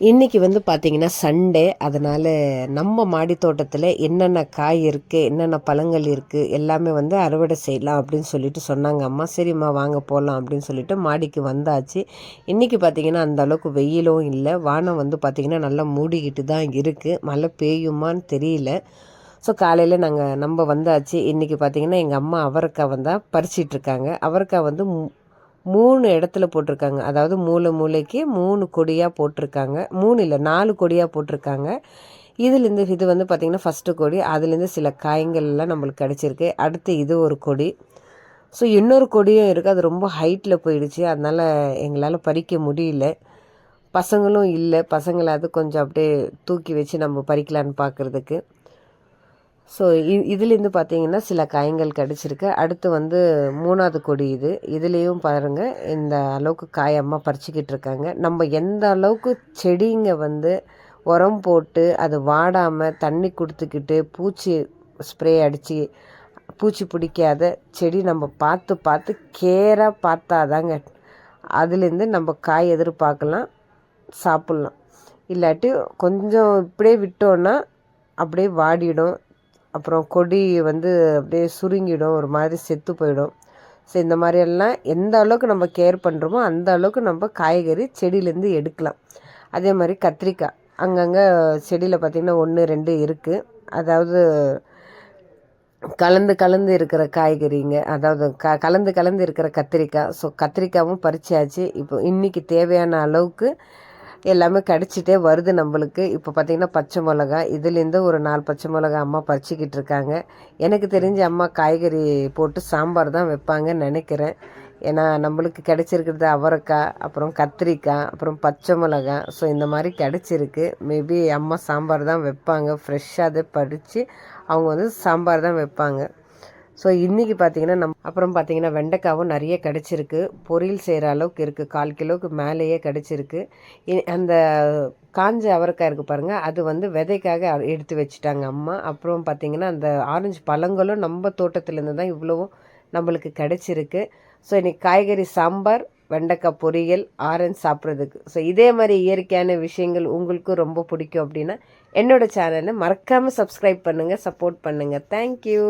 இன்றைக்கி வந்து பார்த்திங்கன்னா சண்டே, அதனால் நம்ம மாடி தோட்டத்தில் என்னென்ன காய் இருக்குது, என்னென்ன பழங்கள் இருக்குது எல்லாமே வந்து அறுவடை செய்யலாம் அப்படின்னு சொல்லிட்டு சொன்னாங்க அம்மா. சரிம்மா வாங்க போகலாம் அப்படின்னு சொல்லிட்டு மாடிக்கு வந்தாச்சு. இன்றைக்கி பார்த்திங்கன்னா அந்த அளவுக்கு வெயிலும் இல்லை, வானம் வந்து பார்த்திங்கன்னா நல்லா மூடிக்கிட்டு தான் இருக்குது. மழை பெய்யுமான்னு தெரியல. ஸோ காலையில் நம்ம வந்தாச்சு. இன்றைக்கி பார்த்திங்கன்னா எங்கள் அம்மா அவரைக்காய் வந்தால் பறிச்சிட்ருக்காங்க. அவரைக்காய் வந்து 3 இடத்துல போட்டிருக்காங்க. அதாவது மூலைக்கு 3 கொடியாக போட்டிருக்காங்க. 3 இல்லை 4 கொடியாக போட்டிருக்காங்க. இதுலேருந்து இது வந்து பார்த்திங்கன்னா ஃபஸ்ட்டு கொடி. அதுலேருந்து சில காய்கள்லாம் நம்மளுக்கு கிடச்சிருக்கு. அடுத்து இது ஒரு கொடி. ஸோ இன்னொரு கொடியும் இருக்குது. அது ரொம்ப ஹைட்டில் போயிடுச்சு. அதனால் எங்களால் பறிக்க முடியல. பசங்களும் இல்லை. பசங்களாவது கொஞ்சம் அப்படியே தூக்கி வச்சு நம்ம பறிக்கலான்னு பார்க்குறதுக்கு. ஸோ இதுலேருந்து பார்த்தீங்கன்னா சில காய்கள் கிடச்சிருக்கு. அடுத்து வந்து 3வது கொடி இது. இதுலேயும் பாருங்கள் இந்த அளவுக்கு காய் அம்மா பறிச்சிக்கிட்டு இருக்காங்க. நம்ம எந்த அளவுக்கு செடிங்க வந்து உரம் போட்டு அது வாடாமல் தண்ணி கொடுத்துக்கிட்டு பூச்சி ஸ்ப்ரே அடித்து பூச்சி பிடிக்காத செடி நம்ம பார்த்து கேராக பார்த்தாதாங்க அதுலேருந்து நம்ம காய் எதிர்பார்க்கலாம், சாப்பிட்லாம். இல்லாட்டி கொஞ்சம் இப்படியே விட்டோன்னா அப்படியே வாடிடும். அப்புறம் கொடி வந்து அப்படியே சுருங்கிடும், ஒரு மாதிரி செத்து போயிடும். ஸோ இந்த மாதிரியெல்லாம் எந்த அளவுக்கு நம்ம கேர் பண்ணுறோமோ அந்த அளவுக்கு நம்ம காய்கறி செடியிலேருந்து எடுக்கலாம். அதே மாதிரி கத்திரிக்காய் அங்கங்கே செடியில் பார்த்திங்கன்னா 1, 2 இருக்குது. அதாவது கலந்து இருக்கிற காய்கறிங்க, அதாவது கலந்து இருக்கிற கத்திரிக்காய். ஸோ கத்திரிக்காயும் பறிச்சாச்சு. இப்போ இன்றைக்கி தேவையான அளவுக்கு எல்லாமே கிடச்சிட்டே வருது நம்மளுக்கு. இப்போ பார்த்திங்கன்னா பச்சை மிளகா, இதுலேருந்து ஒரு 4 பச்சை மிளகா அம்மா பறிச்சிக்கிட்டு இருக்காங்க. எனக்கு தெரிஞ்ச அம்மா காய்கறி போட்டு சாம்பார் தான் வைப்பாங்கன்னு நினைக்கிறேன். ஏன்னா நம்மளுக்கு கிடச்சிருக்கிறது அவரைக்காய், அப்புறம் கத்திரிக்காய், அப்புறம் பச்சை மிளகா. ஸோ இந்த மாதிரி கிடச்சிருக்கு. மேபி அம்மா சாம்பார் தான் வைப்பாங்க. ஃப்ரெஷ்ஷாக அதை பறித்து அவங்க வந்து சாம்பார் தான் வைப்பாங்க. ஸோ இன்றைக்கி பார்த்திங்கன்னா அப்புறம் பார்த்திங்கன்னா வெண்டைக்காவும் நிறைய கிடச்சிருக்கு. பொரியல் செய்கிற அளவுக்கு இருக்குது. 1/4 கிலோவுக்கு மேலேயே கிடச்சிருக்கு. அந்த காஞ்ச அவரைக்காய் இருக்குது பாருங்கள், அது வந்து விதைக்காக எடுத்து வச்சுட்டாங்க அம்மா. அப்புறம் பார்த்திங்கன்னா அந்த ஆரஞ்சு பழங்களும் நம்ம தோட்டத்துலேருந்து தான் இவ்வளவும் நம்மளுக்கு கிடச்சிருக்கு. ஸோ இன்றைக்கி காய்கறி சாம்பார், வெண்டைக்காய் பொரியல், ஆரஞ்சு சாப்பிட்றதுக்கு. ஸோ இதே மாதிரி இயற்கையான விஷயங்கள் உங்களுக்கும் ரொம்ப பிடிக்கும் அப்படின்னா என்னோடய சேனலை மறக்காமல் சப்ஸ்கிரைப் பண்ணுங்கள், சப்போர்ட் பண்ணுங்கள். தேங்க்யூ.